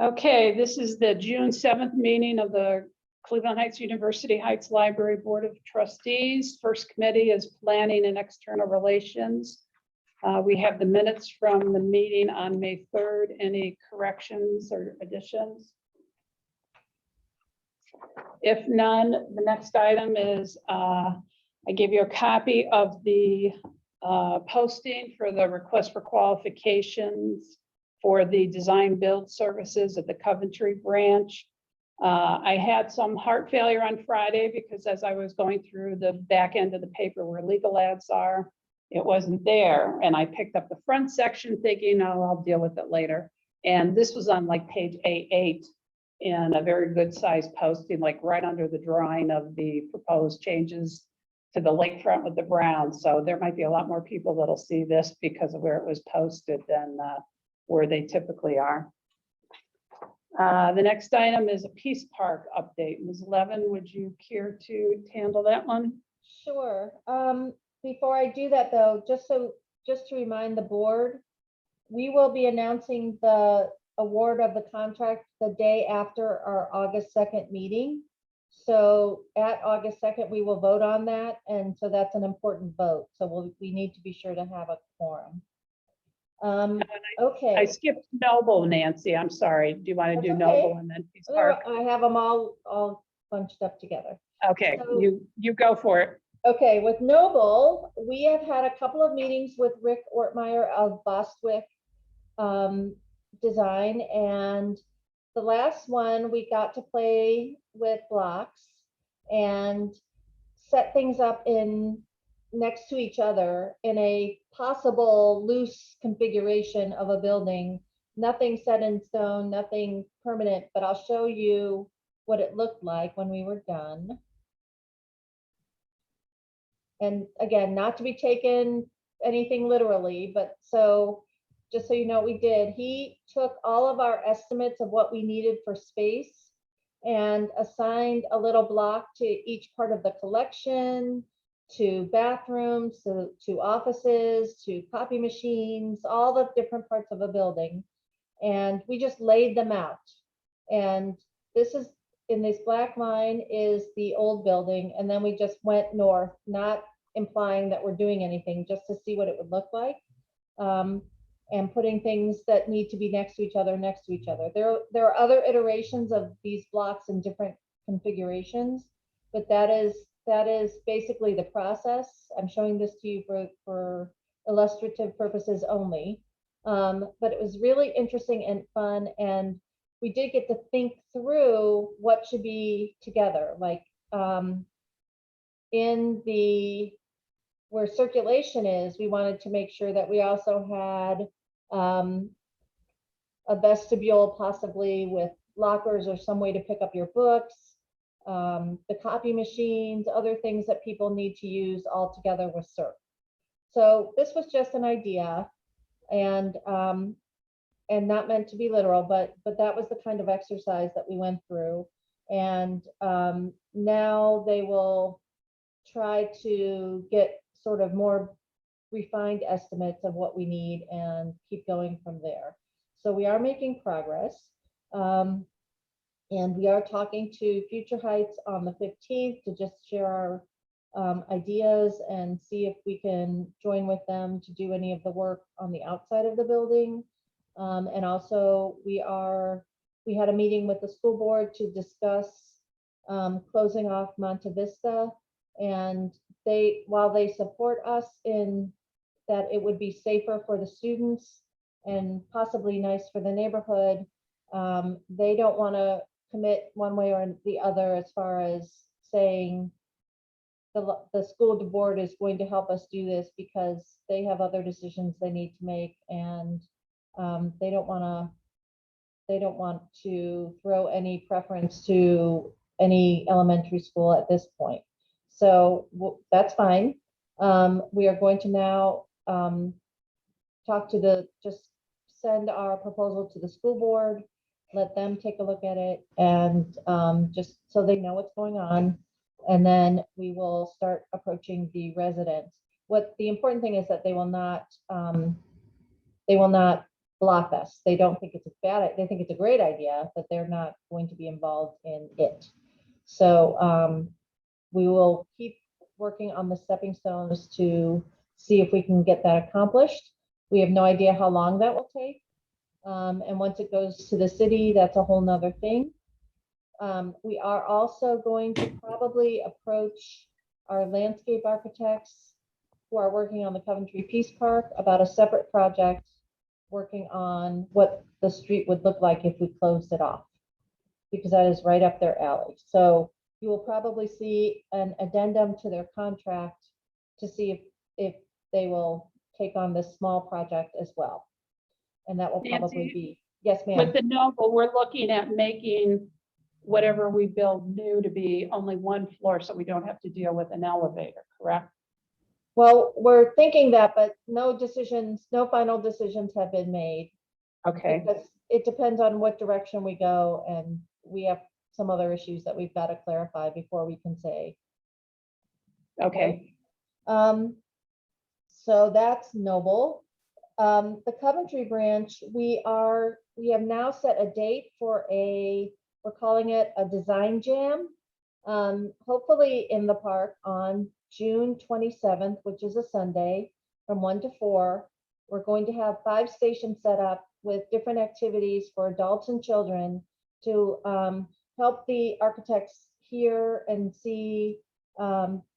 Okay, this is the June 7th meeting of the Cleveland Heights University Heights Library Board of Trustees. First committee is Planning and External Relations. We have the minutes from the meeting on May 3rd. Any corrections or additions? If none, the next item is I gave you a copy of the posting for the request for qualifications for the design build services at the Coventry branch. I had some heart failure on Friday because as I was going through the back end of the paper where legal ads are, it wasn't there. And I picked up the front section thinking, oh, I'll deal with it later. And this was on like page A8 in a very good sized posting, like right under the drawing of the proposed changes to the lakefront with the brown. So there might be a lot more people that'll see this because of where it was posted than where they typically are. The next item is a Peace Park update. Ms. Levin, would you care to handle that one? Sure. Before I do that though, just to remind the board, we will be announcing the award of the contract the day after our August 2nd meeting. So at August 2nd, we will vote on that. And so that's an important vote. So we need to be sure to have a quorum. Okay. I skipped Noble, Nancy. I'm sorry. Do you want to do Noble and then Peace Park? I have them all bunched up together. Okay, So, you go for it. Okay, with Noble, we have had a couple of meetings with Rick Ortmeyer of Bostwick Design, and the last one we got to play with blocks and set things up in next to each other in a possible loose configuration of a building. Nothing set in stone, nothing permanent, but I'll show you what it looked like when we were done. And again, not to be taken anything literally, but so just so you know what we did, he took all of our estimates of what we needed for space and assigned a little block to each part of the collection, to bathrooms, to offices, to copy machines, all the different parts of a building. And we just laid them out. And this is, in this black line is the old building. And then we just went north, not implying that we're doing anything, just to see what it would look like. And putting things that need to be next to each other. There are other iterations of these blocks in different configurations, but that is basically the process. I'm showing this to you for illustrative purposes only. But it was really interesting and fun, and we did get to think through what should be together, like in the where circulation is, we wanted to make sure that we also had a vestibule, possibly with lockers or some way to pick up your books, the copy machines, other things that people need to use all together with CERC. So this was just an idea, and not meant to be literal, but that was the kind of exercise that we went through. And now they will try to get sort of more refined estimates of what we need and keep going from there. So we are making progress. And we are talking to Future Heights on the 15th to just share our ideas and see if we can join with them to do any of the work on the outside of the building. And also we had a meeting with the school board to discuss closing off Monte Vista, and while they support us in that it would be safer for the students and possibly nice for the neighborhood, they don't want to commit one way or the other as far as saying the school board is going to help us do this, because they have other decisions they need to make, and they don't want to throw any preference to any elementary school at this point. So that's fine. We are going to now just send our proposal to the school board, let them take a look at it, and just so they know what's going on. And then we will start approaching the residents. What the important thing is that they will not block us. They don't think it's a they think it's a great idea, but they're not going to be involved in it. So we will keep working on the stepping stones to see if we can get that accomplished. We have no idea how long that will take. And once it goes to the city, that's a whole nother thing. We are also going to probably approach our landscape architects who are working on the Coventry Peace Park about a separate project, working on what the street would look like if we closed it off, because that is right up their alley. So you will probably see an addendum to their contract to see if they will take on this small project as well. And that will probably Nancy, be, yes, ma'am. With the Noble, we're looking at making whatever we build new to be only one floor, so we don't have to deal with an elevator, correct? Well, we're thinking that, but no decisions, no final decisions have been made. Okay, Because it depends on what direction we go, and we have some other issues that we've got to clarify before we can say. okay. So that's Noble. The Coventry branch, we have now set a date for we're calling it a design jam. Hopefully in the park on June 27th, which is a Sunday, from 1 to 4. We're going to have 5 stations set up with different activities for adults and children to help the architects hear and see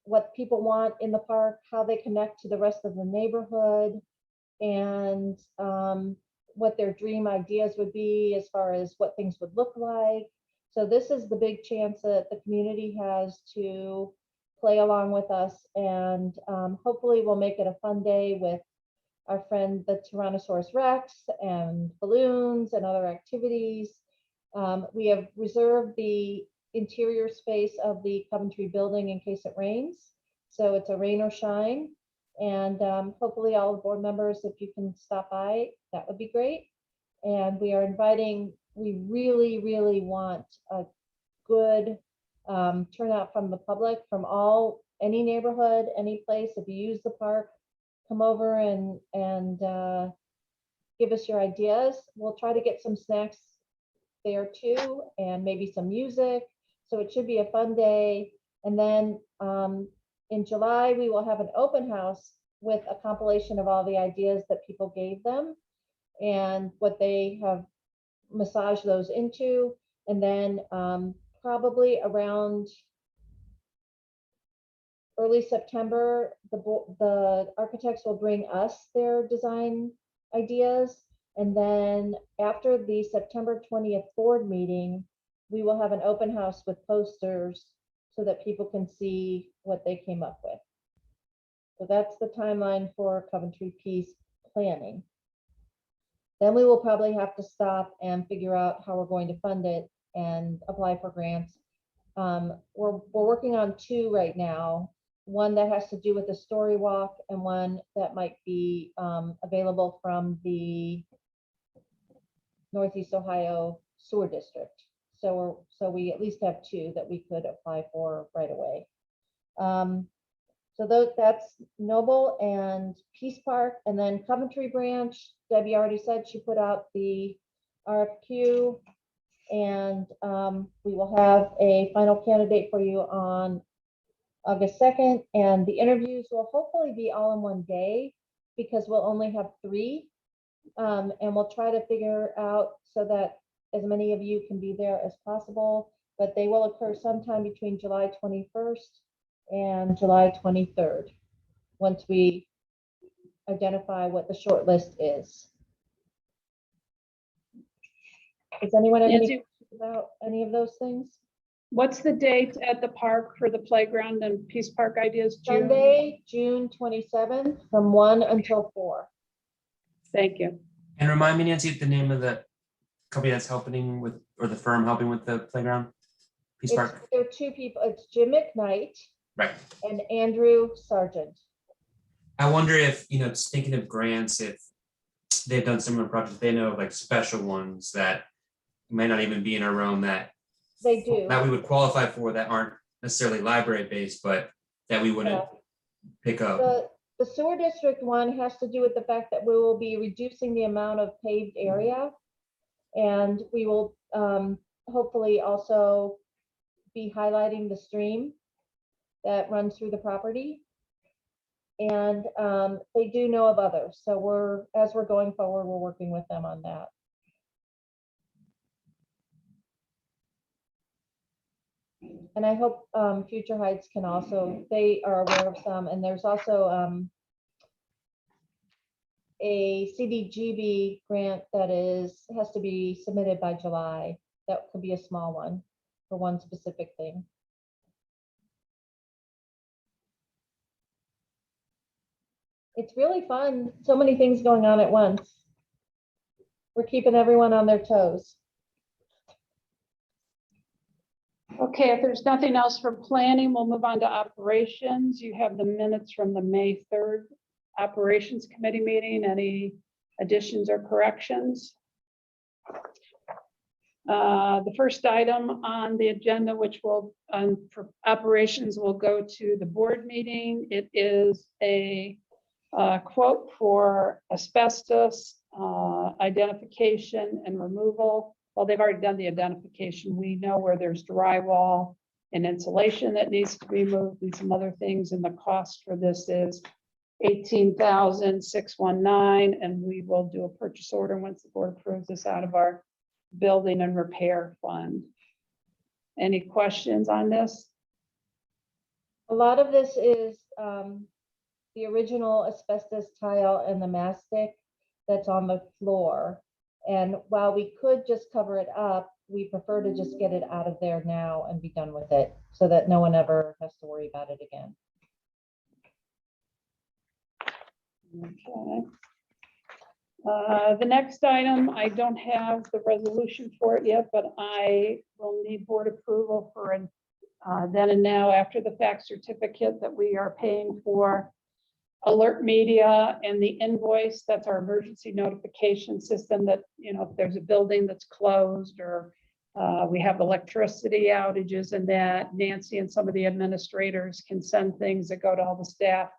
what people want in the park, how they connect to the rest of the neighborhood, and what their dream ideas would be as far as what things would look like. So this is the big chance that the community has to play along with us, and hopefully we'll make it a fun day with our friend the Tyrannosaurus Rex and balloons and other activities. We have reserved the interior space of the Coventry building in case it rains. So it's a rain or shine. And hopefully all the board members, if you can stop by, that would be great. And we are inviting, we really, really want a good turnout from the public, from any neighborhood, any place. If you use the park, come over and give us your ideas. We'll try to get some snacks there too, and maybe some music. So it should be a fun day. And then in July, we will have an open house with a compilation of all the ideas that people gave them and what they have massaged those into. And then probably around early September, the architects will bring us their design ideas. And then after the September 20th board meeting, we will have an open house with posters so that people can see what they came up with. So that's the timeline for Coventry Peace planning. Then we will probably have to stop and figure out how we're going to fund it and apply for grants. We're working on 2 right now. One that has to do with the story walk, and one that might be available from the Northeast Ohio Sewer District. So we at least have 2 that we could apply for right away. So that's Noble and Peace Park. And then Coventry branch, Debbie already said she put out the RFQ, and we will have a final candidate for you on August 2nd. And the interviews will hopefully be all in one day, because we'll only have 3. And we'll try to figure out so that as many of you can be there as possible, but they will occur sometime between July 21st and July 23rd, once we identify what the short list is. Does anyone have any Nancy, questions about any of those things? what's the date at the park for the playground and Peace Park ideas? Sunday, June 27th, from 1 until 4. Thank you. And remind me, Nancy, the name of the company that's helping with, or the firm helping with the playground, Peace Park? There are 2 people. It's Jim McKnight Right. and Andrew Sargent. I wonder if, just thinking of grants, if they've done similar projects, they know like special ones that might not even be in our realm that They do. that we would qualify for, that aren't necessarily library based, but that we wouldn't pick up. The sewer district one has to do with the fact that we will be reducing the amount of paved area. And we will hopefully also be highlighting the stream that runs through the property. And they do know of others. So as we're going forward, we're working with them on that. And I hope Future Heights can also, they are aware of some, and there's also a CDGB grant that has to be submitted by July. That could be a small one for one specific thing. It's really fun. So many things going on at once. We're keeping everyone on their toes. Okay, if there's nothing else for planning, we'll move on to operations. You have the minutes from the May 3rd Operations Committee meeting. Any additions or corrections? The first item on the agenda, which will, for operations, will go to the board meeting. It is a quote for asbestos identification and removal. Well, they've already done the identification. We know where there's drywall and insulation that needs to be moved and some other things. And the cost for this is $18,619. And we will do a purchase order once the board approves this out of our building and repair fund. Any questions on this? A lot of this is the original asbestos tile and the mastic that's on the floor. And while we could just cover it up, we prefer to just get it out of there now and be done with it so that no one ever has to worry about it again. Okay. The next item, I don't have the resolution for it yet, but I will need board approval for an then and now after the fact certificate that we are paying for Alert Media and the invoice. That's our emergency notification system that, you know, if there's a building that's closed or we have electricity outages and that Nancy and some of the administrators can send things that go to all the staff,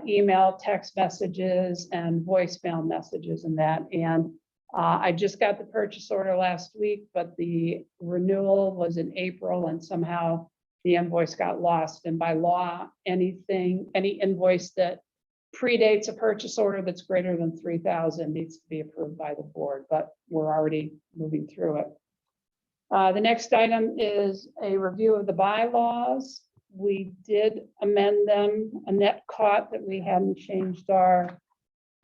email, text messages and voicemail messages and that. And I just got the purchase order last week, but the renewal was in April and somehow the invoice got lost. And by law, any invoice that predates a purchase order that's greater than 3,000 needs to be approved by the board, but we're already moving through it. The next item is a review of the bylaws. We did amend them. Annette caught that we hadn't changed our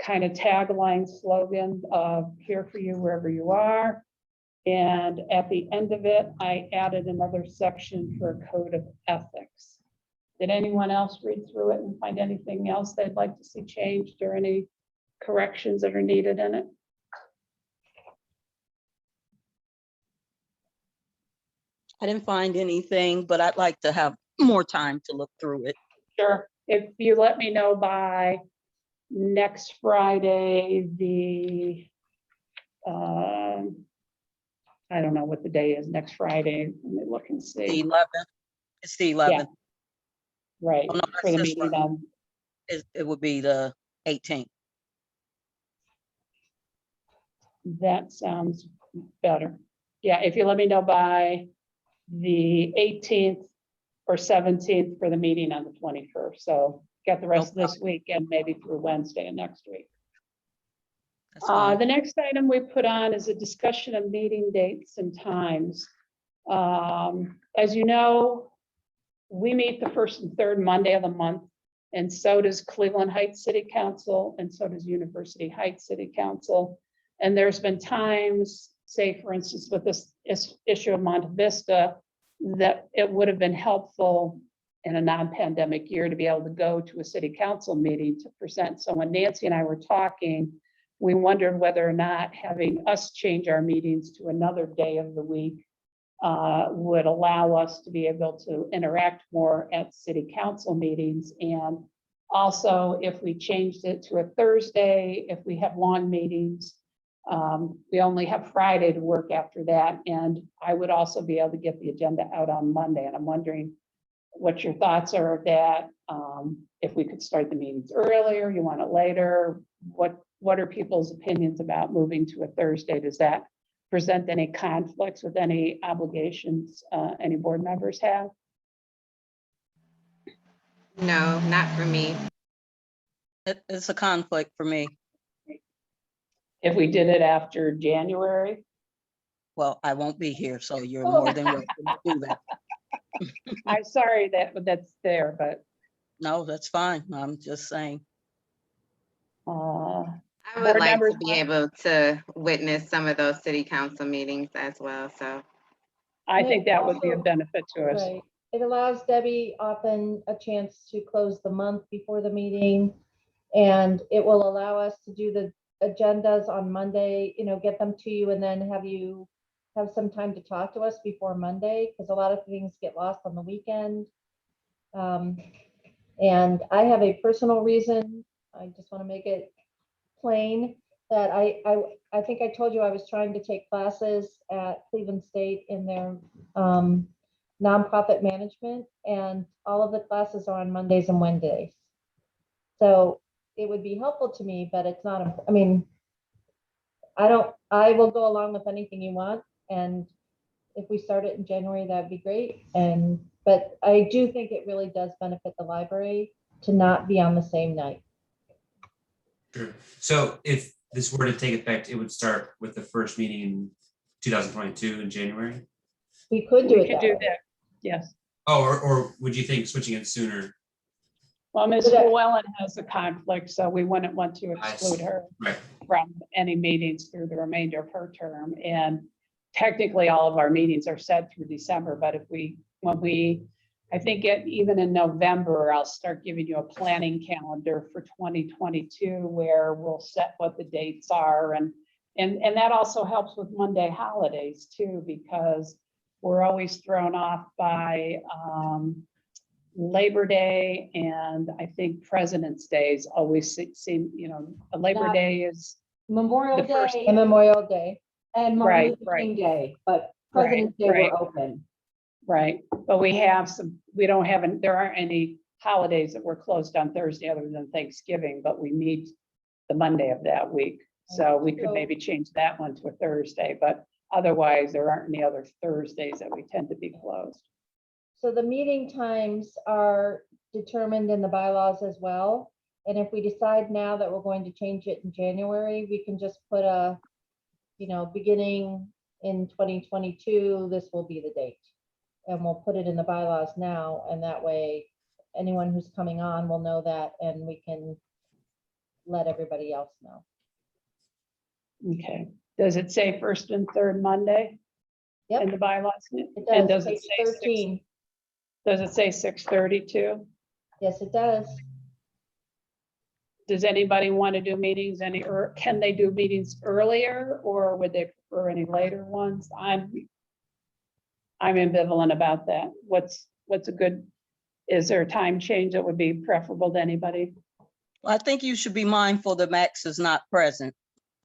kind of tagline slogan of here for you wherever you are. And at the end of it, I added another section for a code of ethics. Did anyone else read through it and find anything else they'd like to see changed or any corrections that are needed in it? I didn't find anything, but I'd like to have more time to look through it. Sure. If you let me know by next Friday, the I don't know what the day is next Friday. Let me look and The see. 11th. It's the 11th. Right. Oh, no, For the that's this meeting one. on, It would be the 18th. that sounds better. Yeah, if you let me know by the 18th or 17th for the meeting on the 21st. So get the rest of this week and maybe through Wednesday and next week. That's fine. The next item we put on is a discussion of meeting dates and times. As you know, we meet the first and third Monday of the month, and so does Cleveland Heights City Council, and so does University Heights City Council. And there's been times, say for instance, with this issue of Monte Vista, that it would have been helpful in a non-pandemic year to be able to go to a city council meeting to present. So when Nancy and I were talking, we wondered whether or not having us change our meetings to another day of the week would allow us to be able to interact more at city council meetings. And also, if we changed it to a Thursday, if we have long meetings, we only have Friday to work after that. And I would also be able to get the agenda out on Monday. And I'm wondering what your thoughts are of that. if we could start the meetings earlier, you want it later? What are people's opinions about moving to a Thursday? Does that present any conflicts with any obligations any board members have? No, not for me. It's a conflict for me. If we did it after January? Well, I won't be here, so you're more than welcome to do that. I'm sorry that's there, but No, that's fine. I'm just saying. I Board would like members to be want- able to witness some of those city council meetings as well, so. I think that would be a benefit to us. Right. It allows Debbie often a chance to close the month before the meeting. And it will allow us to do the agendas on Monday, get them to you and then have you have some time to talk to us before Monday, because a lot of things get lost on the weekend. And I have a personal reason, I just want to make it plain, that I think I told you I was trying to take classes at Cleveland State in their nonprofit management, and all of the classes are on Mondays and Wednesdays. So it would be helpful to me, but it's not, I mean, I will go along with anything you want. And if we start it in January, that'd be great. But I do think it really does benefit the library to not be on the same night. Sure. So if this were to take effect, it would start with the first meeting in 2022 in January? We could do We it could that do way. that, yes. Oh, or would you think switching it sooner? Well, Ms. But, Llewellyn has a conflict, so we wouldn't want to I exclude see. her Right. from any meetings through the remainder of her term. And technically, all of our meetings are set through December, but I think even in November, I'll start giving you a planning calendar for 2022 where we'll set what the dates are. And that also helps with Monday holidays too, because we're always thrown off by Labor Day, and I think President's Days always seem, Labor Not- Day is Memorial The first- Day And Memorial Day. and Right, Martin Luther right. King Day, but Right, President's Day right. we're open. right, but there aren't any holidays that were closed on Thursday other than Thanksgiving, but we need the Monday of that week. So we could So- maybe change that one to a Thursday, but otherwise there aren't any other Thursdays that we tend to be closed. So the meeting times are determined in the bylaws as well. And if we decide now that we're going to change it in January, we can just put beginning in 2022, this will be the date. And we'll put it in the bylaws now, and that way anyone who's coming on will know that, and we can let everybody else know. Okay, does it say first and third Monday in Yep, the bylaws? it And does, does it page say 13. Does it say 6:30 too? Yes, it does. Does anybody want to do meetings or can they do meetings earlier, or would they prefer any later ones? I'm ambivalent about that. What's is there a time change that would be preferable to anybody? I think you should be mindful that Max is not present.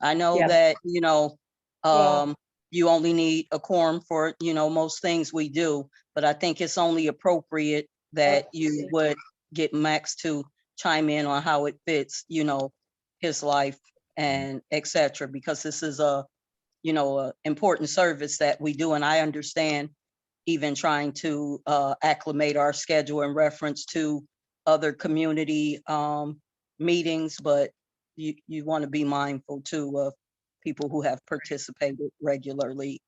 I know Yes. that, Yeah. you only need a quorum for, most things we do, but I think it's only appropriate that you would get Max to chime in on how it fits, his life and et cetera, because this is a important service that we do. And I understand even trying to acclimate our schedule in reference to other community meetings, but you want to be mindful too of people who have participated regularly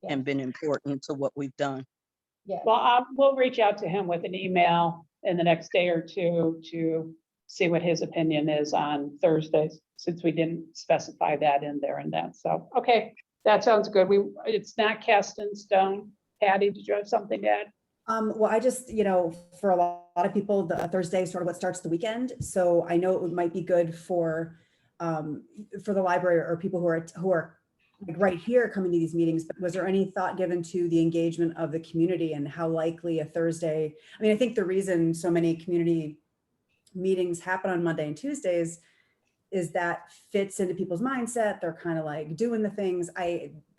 and been important to what we've done. Yeah. Well, we'll reach out to him with an email in the next day or two to see what his opinion is on Thursdays, since we didn't specify that in there and that. So, okay, that sounds good. It's not cast in stone. Patty, did you have something to add? Well, I just, for a lot of people, the Thursday is sort of what starts the weekend. So I know it might be good for the library or people who are like right here coming to these meetings. But was there any thought given to the engagement of the community and how likely a Thursday? I mean, I think the reason so many community meetings happen on Monday and Tuesdays is that fits into people's mindset. They're kind of like doing the things.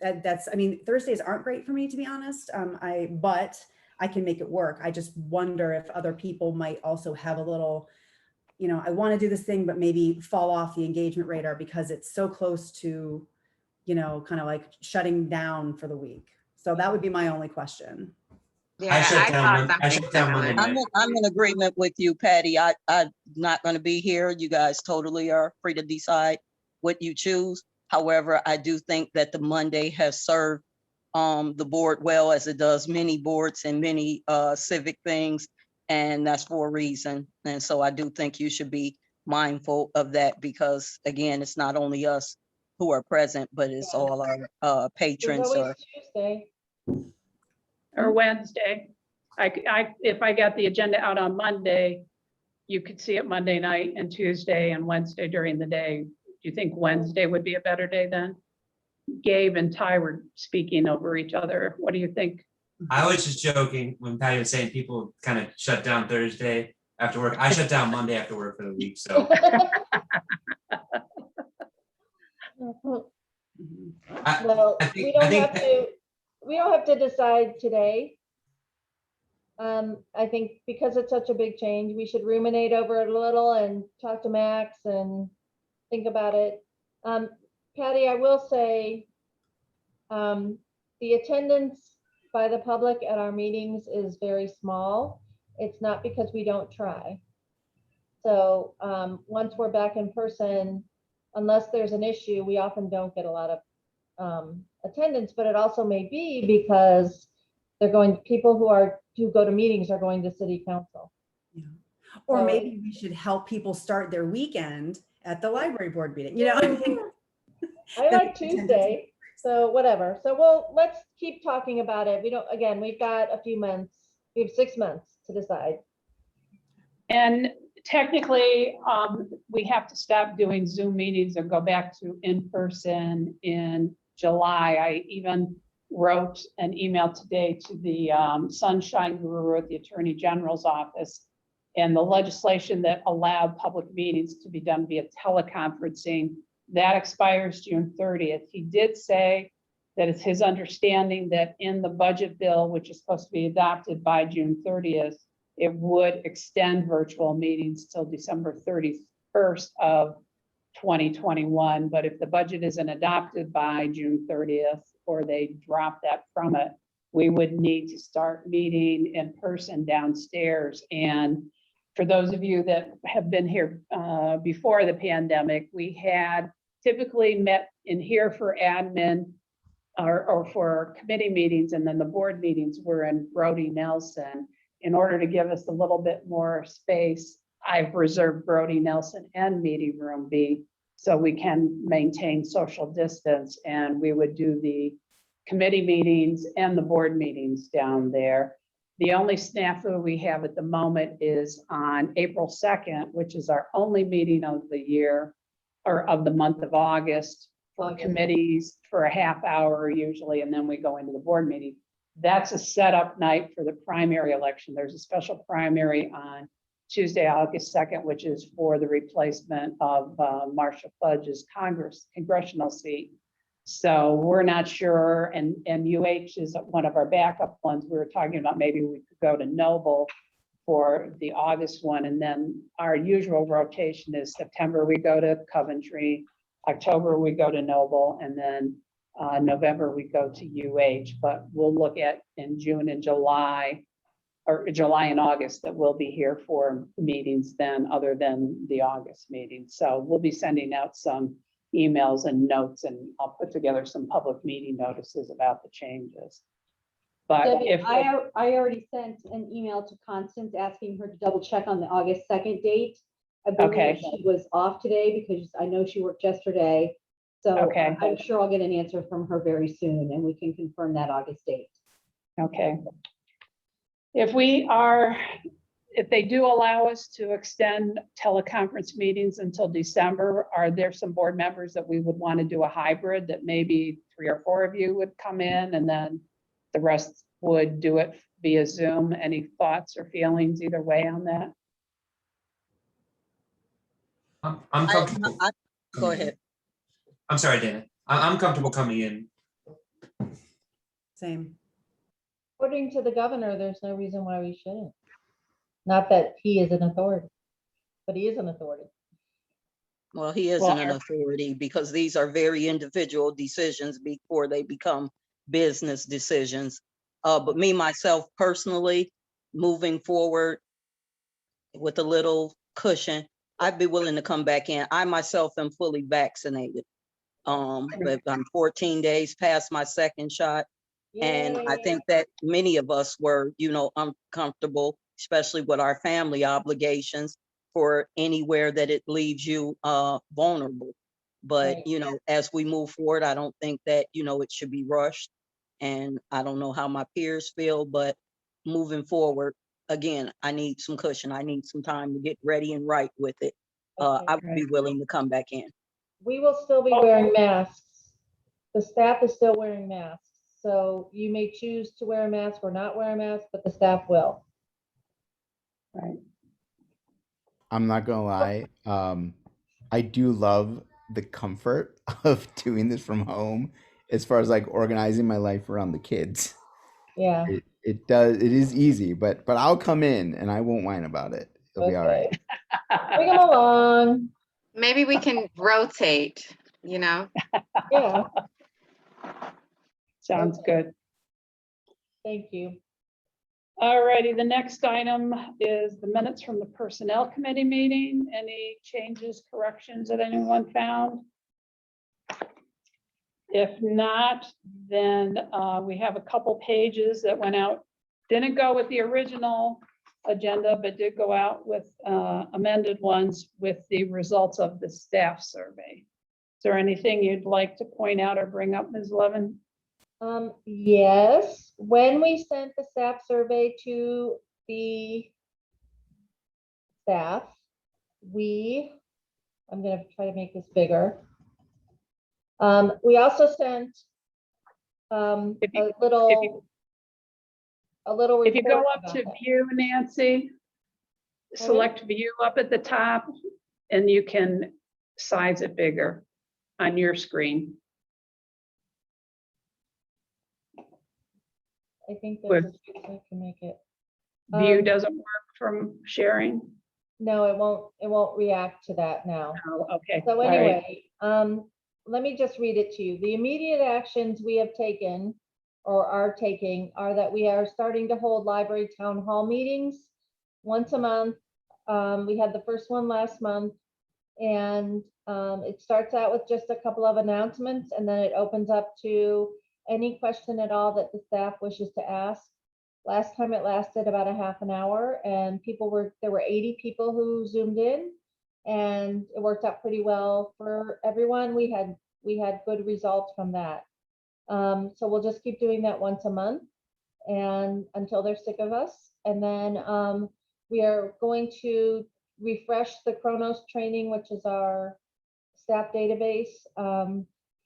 Thursdays aren't great for me, to be honest. But I can make it work. I just wonder if other people might also have a little I want to do this thing, but maybe fall off the engagement radar because it's so close to, kind of like shutting down for the week. So that would be my only question. Yeah, I shut I down thought Mon- I something shut down similar. Monday night. I'm in agreement with you, Patty. I'm not going to be here. You guys totally are free to decide what you choose. However, I do think that the Monday has served the board well, as it does many boards and many civic things, and that's for a reason. And so I do think you should be mindful of that because, again, it's not only us who are present, but it's Yeah. all our There's patrons. always Tuesday. Or Wednesday. If I got the agenda out on Monday, you could see it Monday night and Tuesday and Wednesday during the day. Do you think Wednesday would be a better day then? Gabe and Ty were speaking over each other. What do you think? I was just joking when Patty was saying people kind of shut down Thursday after work. I shut down Monday after work for the week, so Mhm. Well, I think- we don't I think- have to, we don't have to decide today. I think because it's such a big change, we should ruminate over it a little and talk to Max and think about it. Patty, I will say, the attendance by the public at our meetings is very small. It's not because we don't try. So, once we're back in person, unless there's an issue, we often don't get a lot of attendance, but it also may be because people who go to meetings are going to city council. Yeah. Or So maybe we should help people start their weekend at the library board meeting, I like Tuesday, so whatever. So let's keep talking about it. We've got a few months, we have 6 months to decide. And technically, we have to stop doing Zoom meetings and go back to in-person in July. I even wrote an email today to the Sunshine Guru at the Attorney General's office. And the legislation that allowed public meetings to be done via teleconferencing, that expires June 30th. He did say that it's his understanding that in the budget bill, which is supposed to be adopted by June 30th, it would extend virtual meetings till December 31st of 2021. But if the budget isn't adopted by June 30th, or they drop that from it, we would need to start meeting in person downstairs. And for those of you that have been here before the pandemic, we had typically met in here for admin or for committee meetings, and then the board meetings were in Brody Nelson. In order to give us a little bit more space, I've reserved Brody Nelson and meeting room B so we can maintain social distance, and we would do the committee meetings and the board meetings down there. The only snafu we have at the moment is on April 2nd, which is our only meeting of the year or of the month of August for committees for a half hour usually, and then we go into the board meeting. That's a setup night for the primary election. There's a special primary on Tuesday, August 2nd, which is for the replacement of Marcia Fudge's congressional seat. So we're not sure, and UH is one of our backup ones. We were talking about maybe we could go to Noble for the August one, and then our usual rotation is September, we go to Coventry, October, we go to Noble, and then November, we go to UH, but we'll look at in June and July, or July and August, that we'll be here for meetings then, other than the August meeting. So we'll be sending out some emails and notes, and I'll put together some public meeting notices about the changes. But Debbie, if, I already sent an email to Constance asking her to double check on the August 2nd date. I Okay. believe she was off today because I know she worked yesterday. So Okay. I'm sure I'll get an answer from her very soon and we can confirm that August date. okay. If they do allow us to extend teleconference meetings until December, are there some board members that we would want to do a hybrid, that maybe 3 or 4 of you would come in and then the rest would do it via Zoom? Any thoughts or feelings either way on that? I'm comfortable. Go coming in. ahead. I'm sorry, Dana. I'm comfortable coming in. Same. According to the governor, there's no reason why we shouldn't. Not that he is an authority. but he is an authority. Well, he isn't Well, an authority because these are very individual decisions before they become business decisions. But me, myself personally, moving forward with a little cushion, I'd be willing to come back in. I myself am fully vaccinated. But I'm 14 days past my second shot. And I Yay. think that many of us were, uncomfortable, especially with our family obligations for anywhere that it leaves you vulnerable. But, Right. as we move forward, I don't think that, it should be rushed. And I don't know how my peers feel, but moving forward, again, I need some cushion. I need some time to get ready and right with it. Okay. I would be willing to come back in. We will still be wearing masks. The staff is still wearing masks. So you may choose to wear a mask or not wear a mask, but the staff will. Right. I'm not gonna lie. I do love the comfort of doing this from home as far as like organizing my life around the kids. Yeah. It is easy, but I'll come in and I won't whine about it. It'll be all right. Bring them along. Maybe we can rotate, you know? Yeah. Sounds good. Thank you. All righty, the next item is the minutes from the Personnel Committee meeting. Any changes, corrections that anyone found? If not, then we have a couple pages that went out, didn't go with the original agenda, but did go out with amended ones with the results of the staff survey. Is there anything you'd like to point out or bring up, Ms. Levin? Yes, when we sent the staff survey to the staff, I'm gonna try to make this bigger. We also sent a If you- little If you go report up about to that. view, Nancy, select view up at the top, and you can size it bigger on your screen. I think there's a fix I can make it. View Um, doesn't work from sharing? No, it won't react to that now. Oh, okay. So all right. anyway, let me just read it to you. The immediate actions we have taken or are taking are that we are starting to hold library town hall meetings once a month. We had the first one last month, and it starts out with just a couple of announcements, and then it opens up to any question at all that the staff wishes to ask. Last time it lasted about a half an hour, and there were 80 people who zoomed in, and it worked out pretty well for everyone. We had good results from that. So we'll just keep doing that once a month and until they're sick of us. And then we are going to refresh the Chronos training, which is our staff database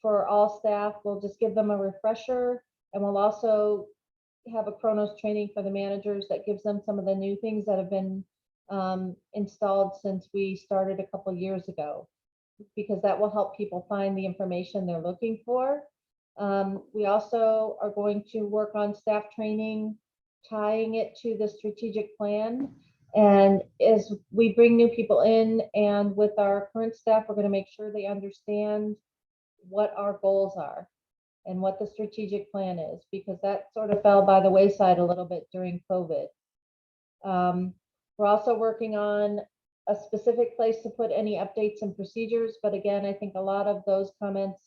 for all staff. We'll just give them a refresher, and we'll also have a Chronos training for the managers that gives them some of the new things that have been installed since we started a couple years ago, because that will help people find the information they're looking for. We also are going to work on staff training, tying it to the strategic plan. And as we bring new people in, and with our current staff, we're going to make sure they understand what our goals are and what the strategic plan is, because that sort of fell by the wayside a little bit during COVID. We're also working on a specific place to put any updates and procedures, but again, I think a lot of those comments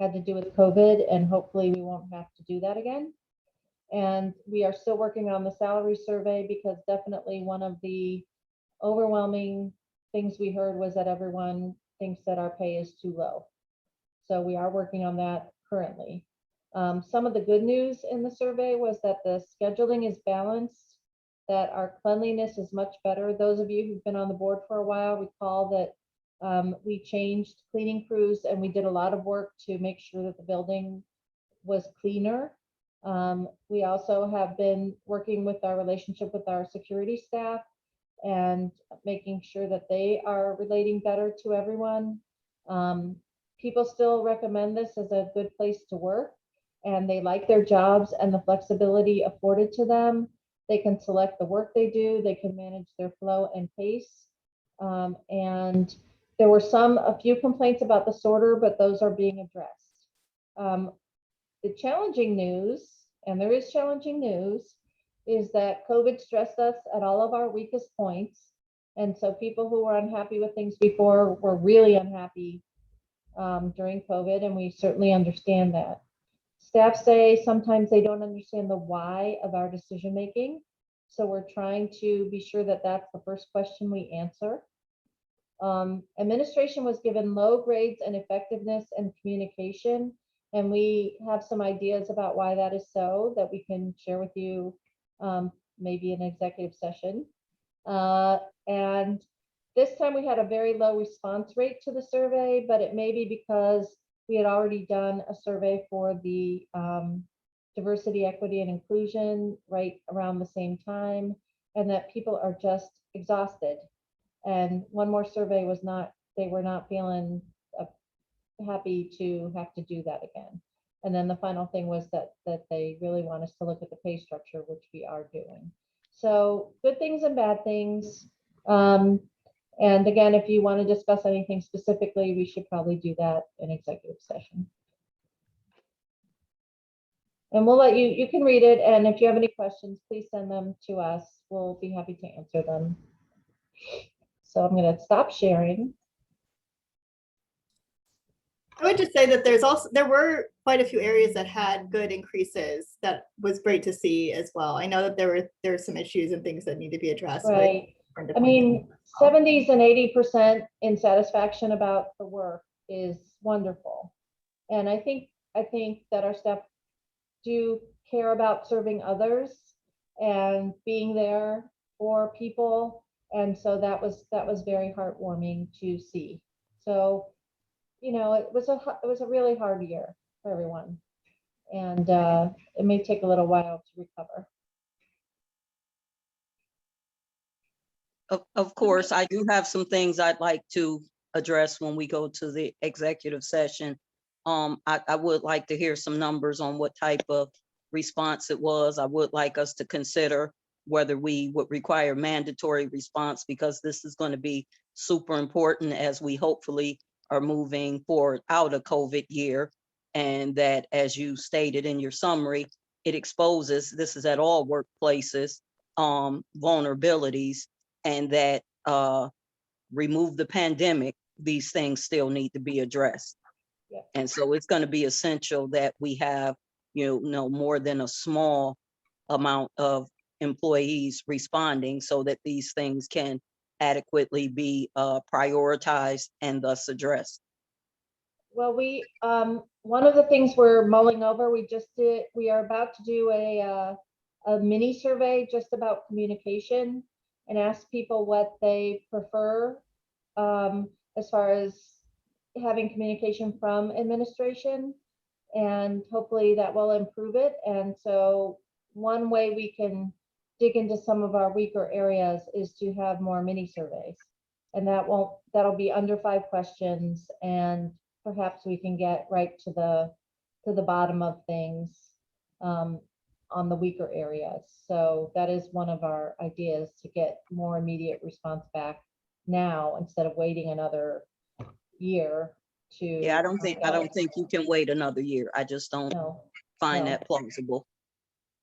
had to do with COVID, and hopefully we won't have to do that again. And we are still working on the salary survey, because definitely one of the overwhelming things we heard was that everyone thinks that our pay is too low. So we are working on that currently. Some of the good news in the survey was that the scheduling is balanced, that our cleanliness is much better. Those of you who've been on the board for a while recall that we changed cleaning crews, and we did a lot of work to make sure that the building was cleaner. We also have been working with our relationship with our security staff and making sure that they are relating better to everyone. People still recommend this as a good place to work, and they like their jobs and the flexibility afforded to them. They can select the work they do, they can manage their flow and pace. And there were a few complaints about the sorter, but those are being addressed. The challenging news, and there is challenging news, is that COVID stressed us at all of our weakest points. And so people who were unhappy with things before were really unhappy during COVID, and we certainly understand that. Staff say sometimes they don't understand the why of our decision making. So we're trying to be sure that that's the first question we answer. Administration was given low grades in effectiveness and communication, and we have some ideas about why that is so that we can share with you maybe in executive session. And this time we had a very low response rate to the survey, but it may be because we had already done a survey for the diversity, equity, and inclusion right around the same time, and that people are just exhausted. And one more survey was not, they were not feeling happy to have to do that again. And then the final thing was that they really want us to look at the pay structure, which we are doing. So good things and bad things. And again, if you want to discuss anything specifically, we should probably do that in executive session. And we'll let you can read it. And if you have any questions, please send them to us. We'll be happy to answer them. So I'm going to stop sharing. I would just say that there were quite a few areas that had good increases. That was great to see as well. I know that there were some issues and things that need to be addressed. Right. I mean, 70s and 80% in satisfaction about the work is wonderful. And I think that our staff do care about serving others and being there for people. And so that was very heartwarming to see. So, you know, it was a really hard year for everyone. And it may take a little while to recover. Of course, I do have some things I'd like to address when we go to the executive session. I would like to hear some numbers on what type of response it was. I would like us to consider whether we would require mandatory response, because this is going to be super important as we hopefully are moving forward out of COVID year. And that, as you stated in your summary, it exposes, this is at all workplaces, vulnerabilities, and that remove the pandemic, these things still need to be addressed. Yeah. And so it's going to be essential that we have, more than a small amount of employees responding so that these things can adequately be prioritized and thus addressed. Well, one of the things we're mulling over, we are about to do a mini survey just about communication and ask people what they prefer as far as having communication from administration, and hopefully that will improve it. And so one way we can dig into some of our weaker areas is to have more mini surveys, and that'll be under 5 questions, and perhaps we can get right to the bottom of things on the weaker areas. So that is one of our ideas, to get more immediate response back now instead of waiting another year to. Yeah, I don't think you can wait another year. I just don't find no. that plausible.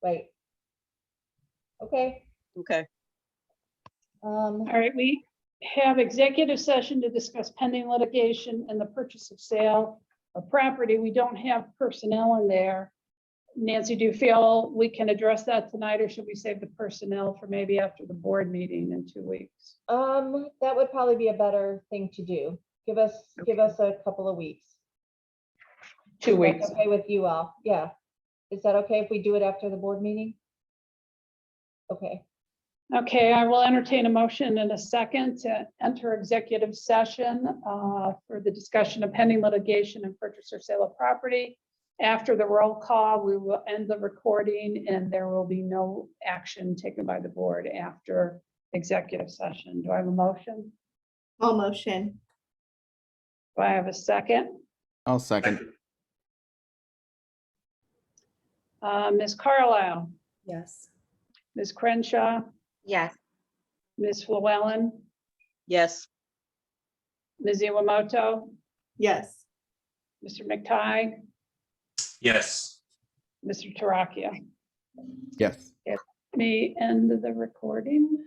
Right. Okay. Okay. All right, we have executive session to discuss pending litigation and the purchase of sale of property. We don't have personnel in there. Nancy, do you feel we can address that tonight, or should we save the personnel for maybe after the board meeting in 2 weeks? That would probably be a better thing to do. Give us a couple of weeks. 2 weeks. That's okay with you all? Yeah. Is that okay if we do it after the board meeting? Okay. Okay, I will entertain a motion in a second to enter executive session for the discussion of pending litigation and purchase or sale of property. After the roll call, we will end the recording, and there will be no action taken by the board after executive session. Do I have a motion? All motion. Do I have a second? I'll second. Ms. Carlisle, Yes. Ms. Crenshaw, Yes. Ms. Llewellyn, Yes. Ms. Iwamoto, Yes. Mr. McTighe, Yes. Mr. Toracchio. Yes. Me end the recording.